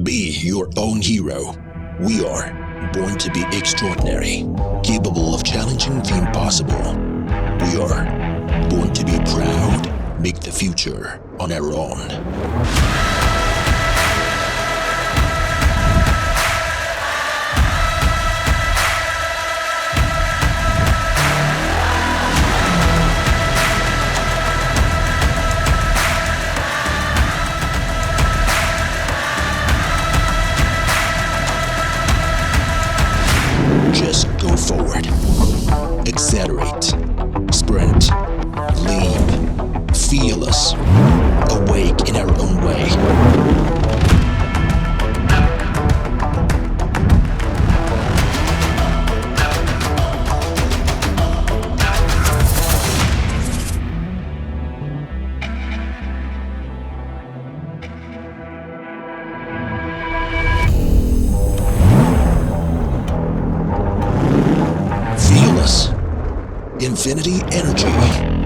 Be your own hero. We are born to be extraordinary, capable of challenging the impossible. We are born to be proud, make the future on our own. Just go forward, accelerate, sprint, leap, feel us, awake in our own way. Feel us. Infinity energy.